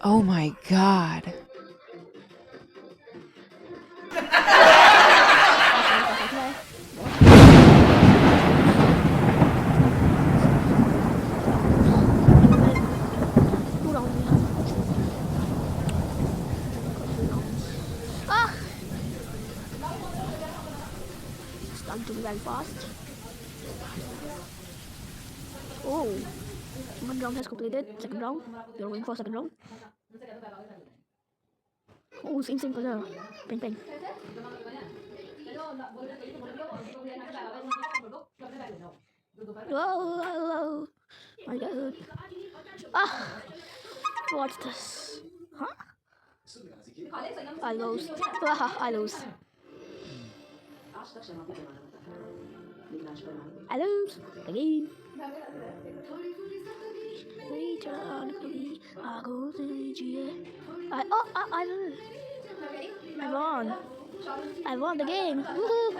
Oh my god. Starting to be very fast. Oh, one round has completed. Second round. You're going for second round. Oh, same color. Pink. Whoa. My god. Ah, what's this? Huh? I lose. I lose. I lose again. Return to me. I go to I won. I won the game. Woohoo!